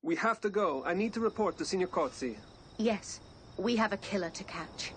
We have to go. I need to report to Signor Cozzi. Yes, we have a killer to catch.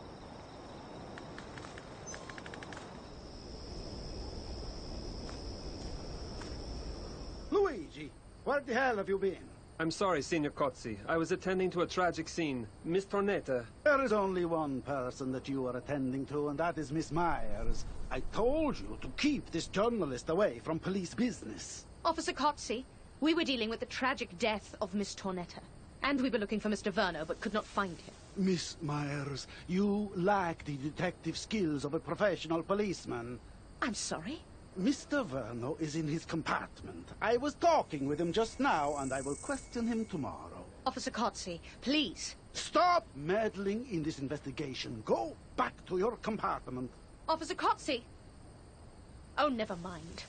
Luigi, where the hell have you been? I'm sorry, Signor Cozzi. I was attending to a tragic scene. Miss Tornetta. There is only one person that you are attending to, and that is Miss Myers. I told you to keep this journalist away from police business. Officer Cozzi, we were dealing with the tragic death of Miss Tornetta. And we were looking for Mr. Verner, but could not find him. Miss Myers, you lack the detective skills of a professional policeman. I'm sorry? Mr. Verner is in his compartment. I was talking with him just now, and I will question him tomorrow. Officer Cozzi, please. Stop meddling in this investigation. Go back to your compartment. Officer Cozzi! Oh, never mind.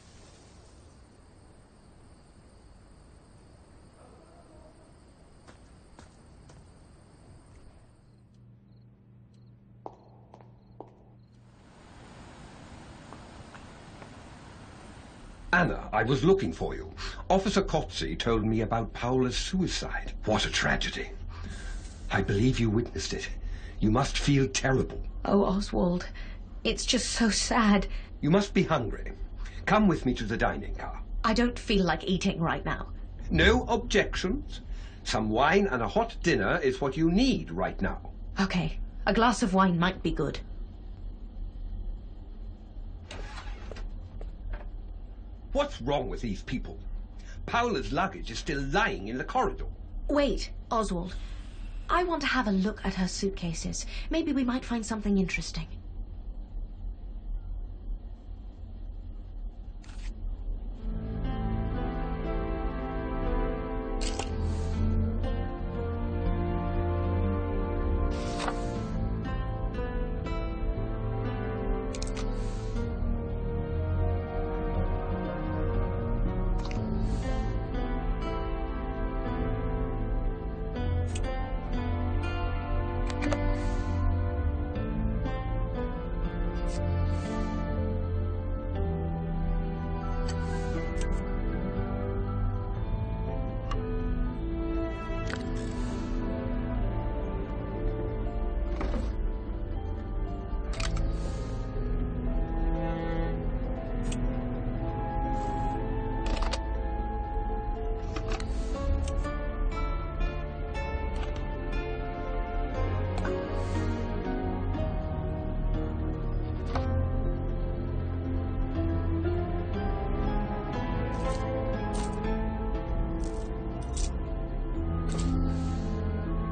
Anna, I was looking for you. Officer Cozzi told me about Paola's suicide. What a tragedy. I believe you witnessed it. You must feel terrible. Oh, Oswald, it's just so sad. You must be hungry. Come with me to the dining car. I don't feel like eating right now. No objections. Some wine and a hot dinner is what you need right now. Okay, a glass of wine might be good. What's wrong with these people? Paola's luggage is still lying in the corridor. Wait, Oswald. I want to have a look at her suitcases. Maybe we might find something interesting.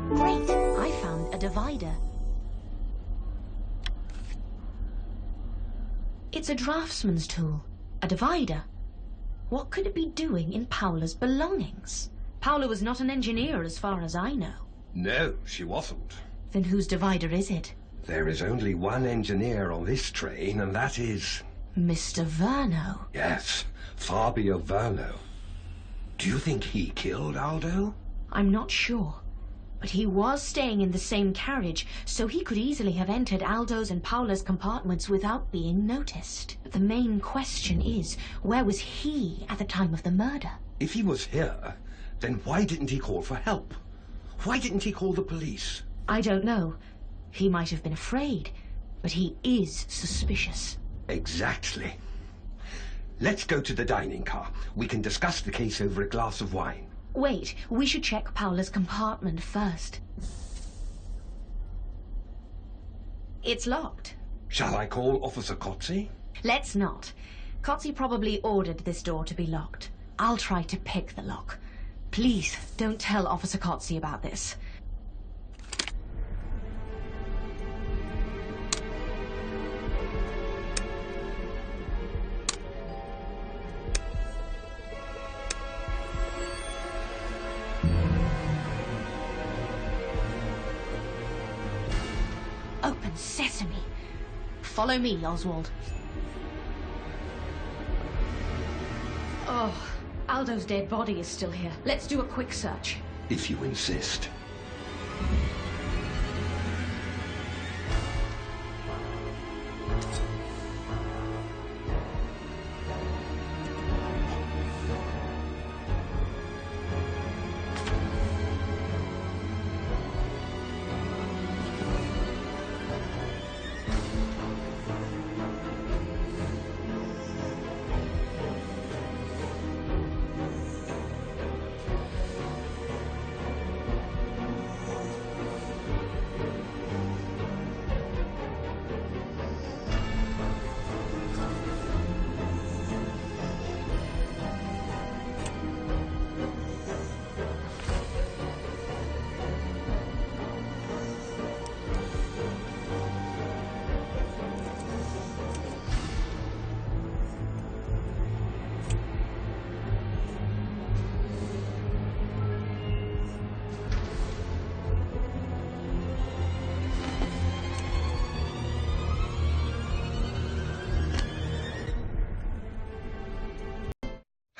Great! I found a divider. It's a draftsman's tool. A divider. What could it be doing in Paola's belongings? Paola was not an engineer as far as I know. No, she wasn't. Then whose divider is it? There is only one engineer on this train, and that is... Mr. Verner. Yes, Fabio Verner. Do you think he killed Aldo? I'm not sure. But he was staying in the same carriage, so he could easily have entered Aldo's and Paola's compartments without being noticed. But the main question is, where was he at the time of the murder? If he was here, then why didn't he call for help? Why didn't he call the police? I don't know. He might have been afraid, but he is suspicious. Exactly. Let's go to the dining car. We can discuss the case over a glass of wine. Wait, we should check Paola's compartment first. It's locked. Shall I call Officer Cozzi? Let's not. Cozzi probably ordered this door to be locked. I'll try to pick the lock. Please, don't tell Officer Cozzi about this. Open sesame. Follow me, Oswald. Oh, Aldo's dead body is still here. Let's do a quick search. If you insist.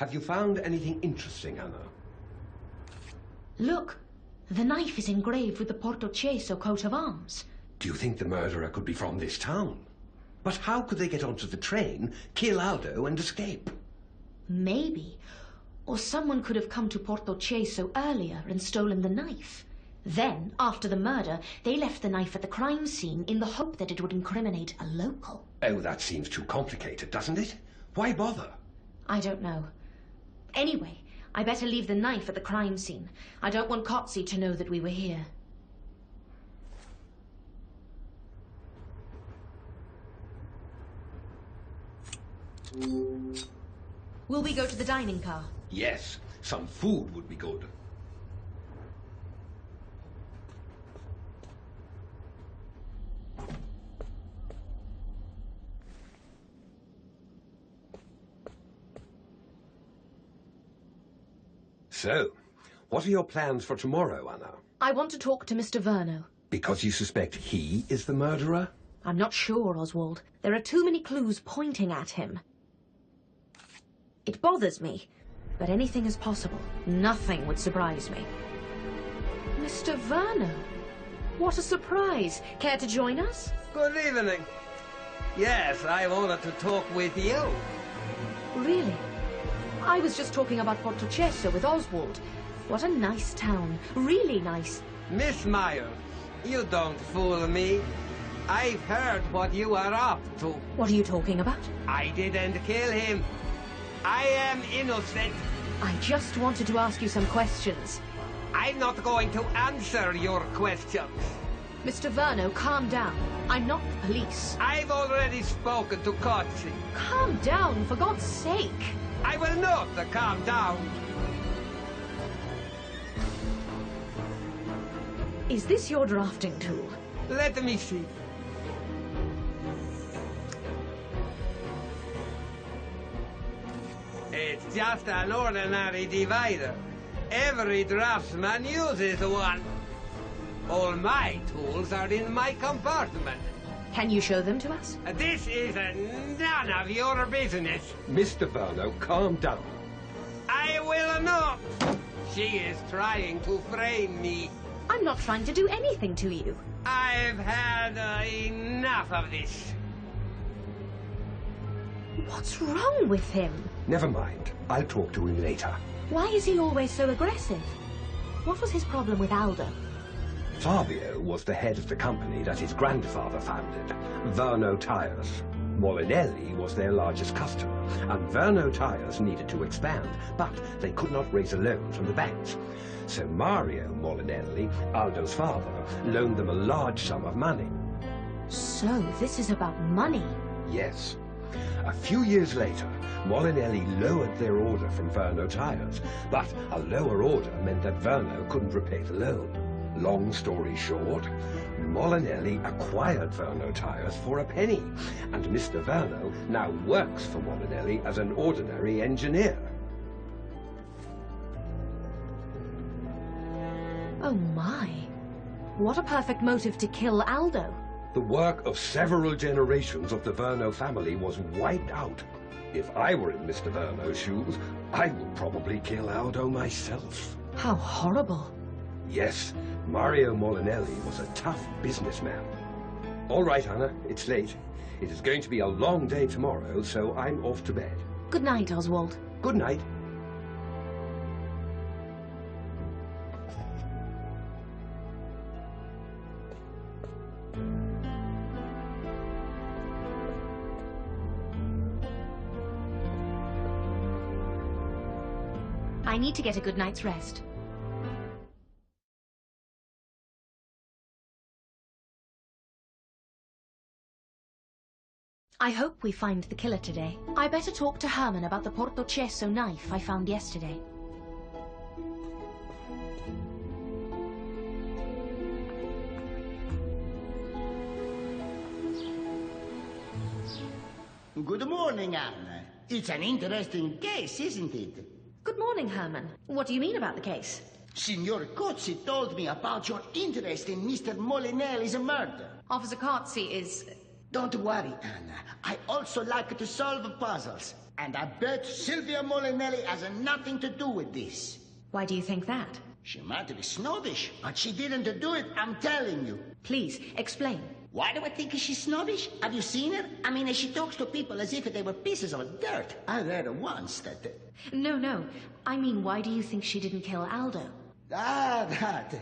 Have you found anything interesting, Anna? Look, the knife is engraved with the Portoceso coat of arms. Do you think the murderer could be from this town? But how could they get onto the train, kill Aldo, and escape? Maybe. Or someone could have come to Portoceso earlier and stolen the knife. Then, after the murder, they left the knife at the crime scene in the hope that it would incriminate a local. Oh, that seems too complicated, doesn't it? Why bother? I don't know. Anyway, I better leave the knife at the crime scene. I don't want Kotze to know that we were here. Will we go to the dining car? Yes, some food would be good. So, what are your plans for tomorrow, Anna? I want to talk to Mr. Verner. Because you suspect he is the murderer? I'm not sure, Oswald. There are too many clues pointing at him. It bothers me, but anything is possible. Nothing would surprise me. Mr. Verner, what a surprise. Care to join us? Good evening. Yes, I wanted to talk with you. Really? I was just talking about Portoceso with Oswald. What a nice town. Really nice. Miss Myers, you don't fool me. I've heard what you are up to. What are you talking about? I didn't kill him. I am innocent. I just wanted to ask you some questions. I'm not going to answer your questions. Mr. Verner, calm down. I'm not the police. I've already spoken to Kotze. Calm down, for God's sake. I will not calm down. Is this your drafting tool? Let me see. It's just an ordinary divider. Every draftsman uses one. All my tools are in my compartment. Can you show them to us? This is none of your business. Mr. Verner, calm down. I will not. She is trying to frame me. I'm not trying to do anything to you. I've had enough of this. What's wrong with him? Never mind. I'll talk to him later. Why is he always so aggressive? What was his problem with Aldo? Fabio was the head of the company that his grandfather founded, Verner Tires. Molinelli was their largest customer, and Verner Tires needed to expand, but they could not raise a loan from the banks. So Mario Molinelli, Aldo's father, loaned them a large sum of money. So this is about money? Yes. A few years later, Molinelli lowered their order from Verner Tires, but a lower order meant that Verner couldn't repay the loan. Long story short, Molinelli acquired Verner Tires for a penny, and Mr. Verner now works for Molinelli as an ordinary engineer. Oh my. What a perfect motive to kill Aldo. The work of several generations of the Verner family was wiped out. If I were in Mr. Verner's shoes, I would probably kill Aldo myself. How horrible. Yes, Mario Molinelli was a tough businessman. All right, Anna, it's late. It is going to be a long day tomorrow, so I'm off to bed. Good night, Oswald. Good night. I need to get a good night's rest. I hope we find the killer today. I better talk to Herman about the Portoceso knife I found yesterday. Good morning, Anna. It's an interesting case, isn't it? Good morning, Herman. What do you mean about the case? Signor Kotze told me about your interest in Mr. Molinelli's murder. Officer Kotze is... Don't worry, Anna. I also like to solve puzzles. And I bet Sylvia Molinelli has nothing to do with this. Why do you think that? She might be snobbish, but she didn't do it, I'm telling you. Please, explain. Why do I think she's snobbish? Have you seen her? I mean, she talks to people as if they were pieces of dirt. I heard once that... No. I mean, why do you think she didn't kill Aldo? That.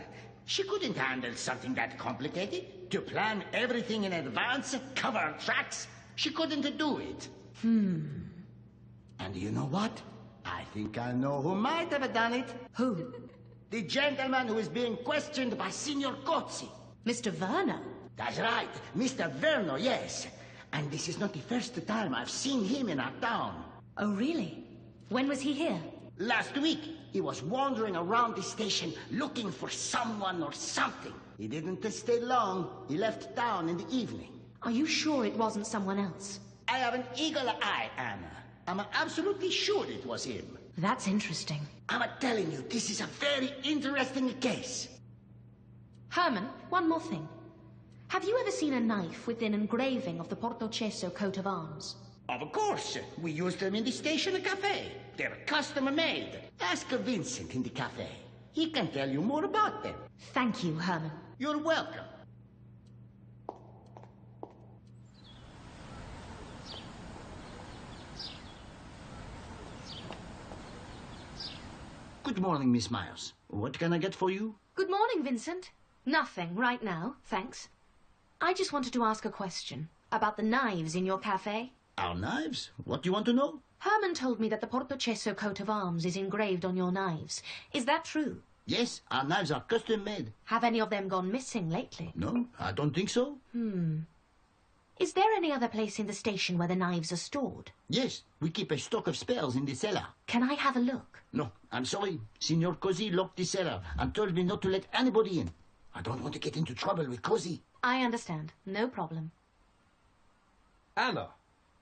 She couldn't handle something that complicated. To plan everything in advance, cover her tracks. She couldn't do it. And you know what? I think I know who might have done it. Who? The gentleman who is being questioned by Signor Cozzi. Mr. Verner? That's right, Mr. Verner, yes. And this is not the first time I've seen him in our town. Oh, really? When was he here? Last week, he was wandering around the station looking for someone or something. He didn't stay long. He left town in the evening. Are you sure it wasn't someone else? I have an eagle eye, Anna. I'm absolutely sure it was him. That's interesting. I'm telling you, this is a very interesting case. Herman, one more thing. Have you ever seen a knife with an engraving of the Portocesso coat of arms? Of course. We use them in the station cafe. They're custom-made. Ask Vincent in the cafe. He can tell you more about them. Thank you, Herman. You're welcome. Good morning, Miss Miles. What can I get for you? Good morning, Vincent. Nothing right now, thanks. I just wanted to ask a question about the knives in your cafe. Our knives? What do you want to know? Herman told me that the Portocesso coat of arms is engraved on your knives. Is that true? Yes, our knives are custom-made. Have any of them gone missing lately? No, I don't think so. Is there any other place in the station where the knives are stored? Yes, we keep a stock of spares in the cellar. Can I have a look? No, I'm sorry. Signor Cozzi locked the cellar and told me not to let anybody in. I don't want to get into trouble with Cozzi. I understand. No problem. Anna.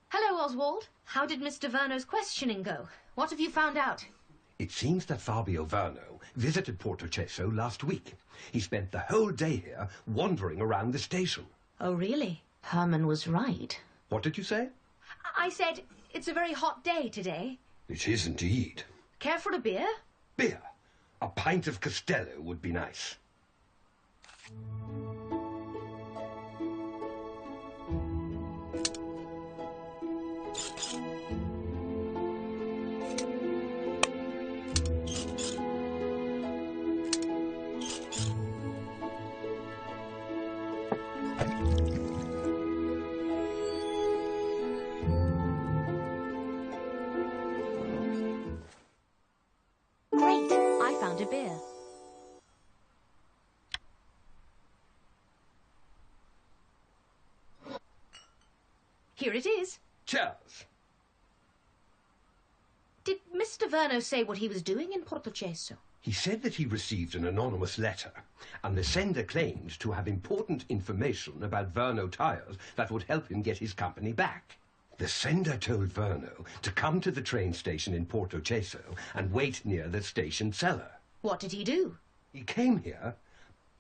Hello, Oswald. How did Mr. Verner's questioning go? What have you found out? It seems that Fabio Verno visited Portocesso last week. He spent the whole day here wandering around the station. Oh, really? Herman was right. What did you say? I said, it's a very hot day today. It is indeed. Care for a beer? Beer. A pint of Costello would be nice. Great. I found a beer. Here it is. Cheers. Did Mr. Verno say what he was doing in Portocesso? He said that he received an anonymous letter, and the sender claimed to have important information about Verno tires that would help him get his company back. The sender told Verno to come to the train station in Portocesso and wait near the station cellar. What did he do? He came here,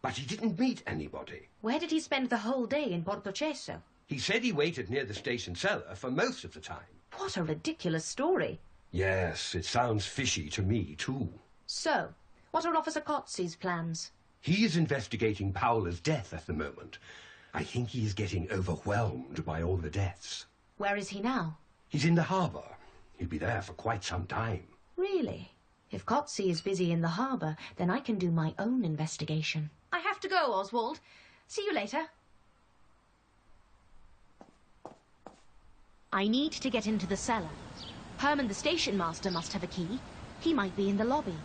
but he didn't meet anybody. Where did he spend the whole day in Portocesso? He said he waited near the station cellar for most of the time. What a ridiculous story. Yes, it sounds fishy to me, too. So, what are Officer Cozzi's plans? He is investigating Paola's death at the moment. I think he is getting overwhelmed by all the deaths. Where is he now? He's in the harbour. He'll be there for quite some time. Really? If Cozzi is busy in the harbour, then I can do my own investigation. I have to go, Oswald. See you later. I need to get into the cellar. Herman, the station master, must have a key. He might be in the lobby.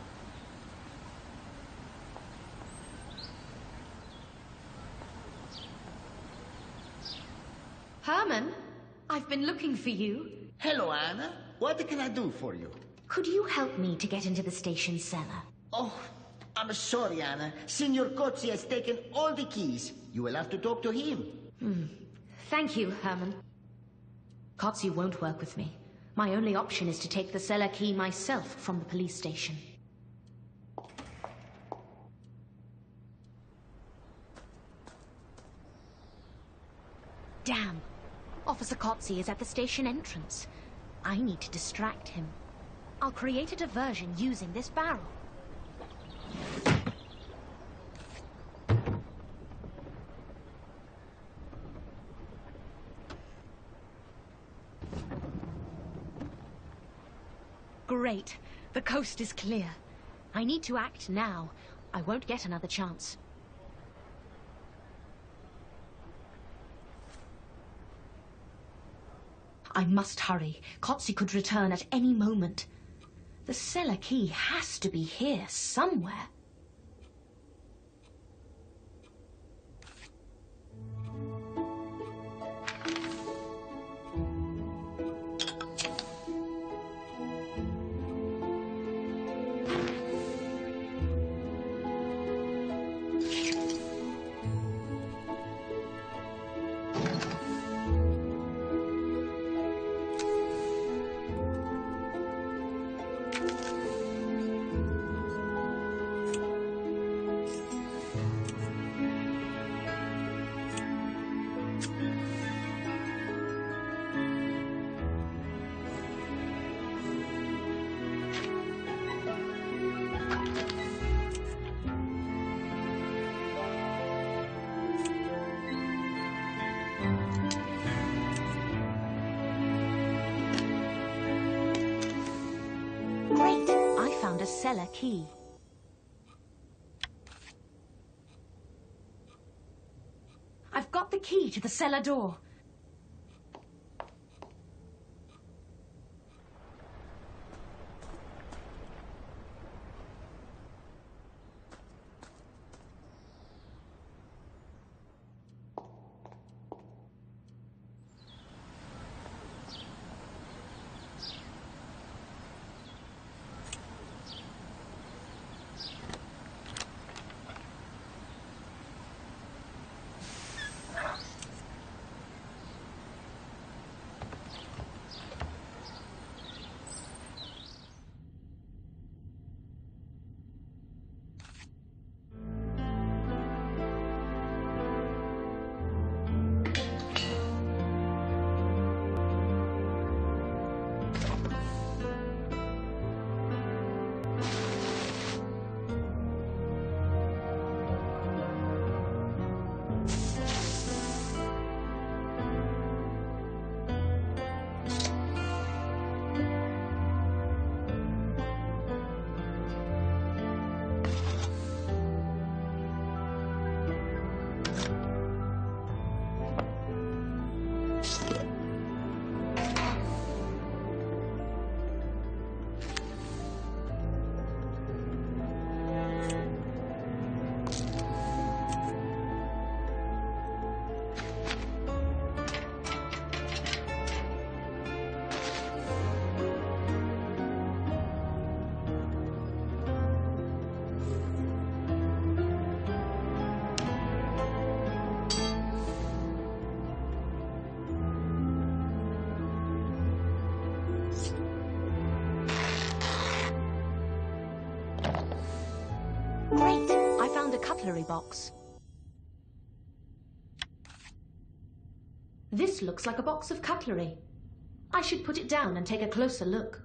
Herman, I've been looking for you. Hello, Anna. What can I do for you? Could you help me to get into the station cellar? Oh, I'm sorry, Anna. Signor Cozzi has taken all the keys. You will have to talk to him. Thank you, Herman. Cozzi won't work with me. My only option is to take the cellar key myself from the police station. Damn. Officer Cozzi is at the station entrance. I need to distract him. I'll create a diversion using this barrel. Great. The coast is clear. I need to act now. I won't get another chance. I must hurry. Kotzi could return at any moment. The cellar key has to be here somewhere. Great! I found a cellar key. I've got the key to the cellar door. Great! I found a cutlery box. This looks like a box of cutlery. I should put it down and take a closer look.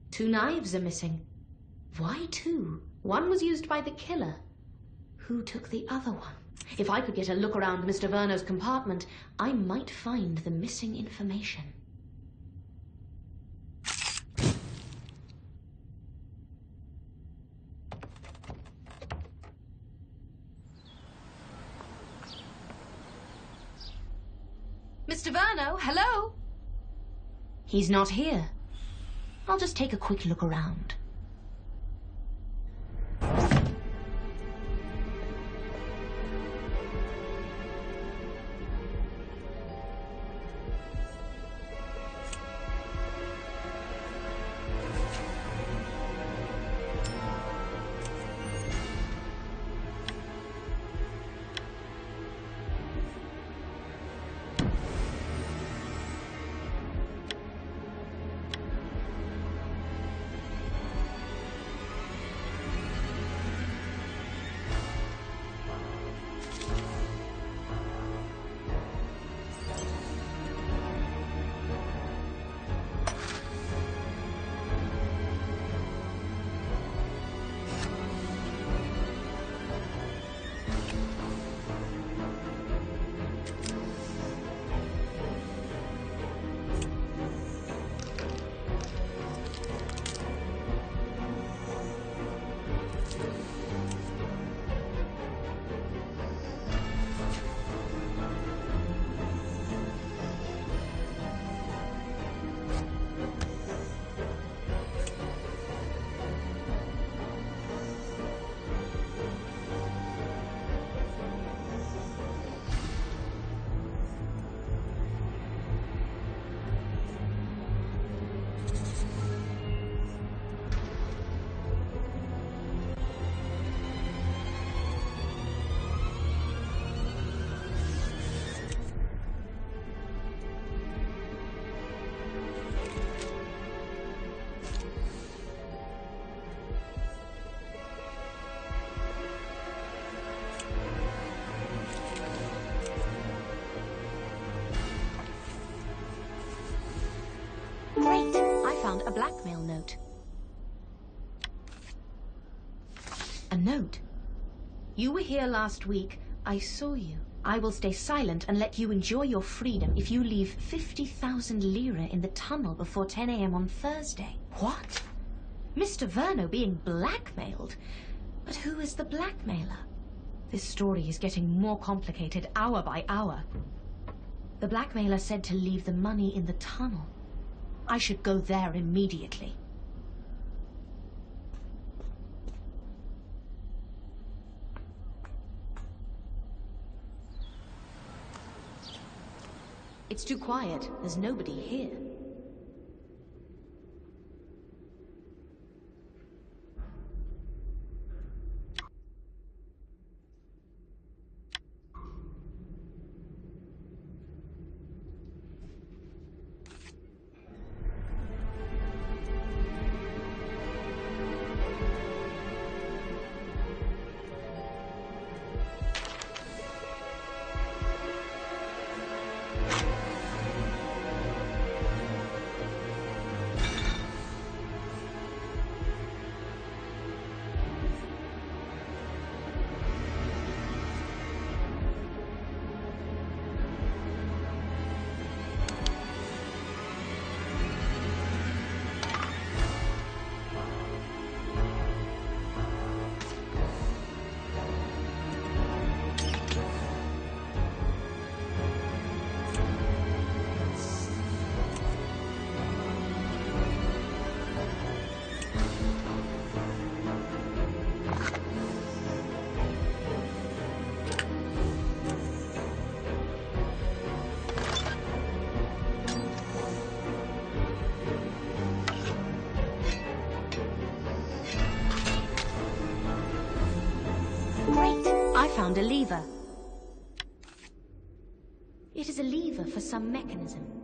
Two knives are missing. Why two? One was used by the killer. Who took the other one? If I could get a look around Mr. Verner's compartment, I might find the missing information. Mr. Verner, hello? He's not here. I'll just take a quick look around. found a blackmail note. A note? You were here last week. I saw you. I will stay silent and let you enjoy your freedom if you leave 50,000 lira in the tunnel before 10 a.m. on Thursday. What? Mr. Verner being blackmailed? But who is the blackmailer? This story is getting more complicated hour by hour. The blackmailer said to leave the money in the tunnel. I should go there immediately. It's too quiet. There's nobody here. I found a lever. It is a lever for some mechanism.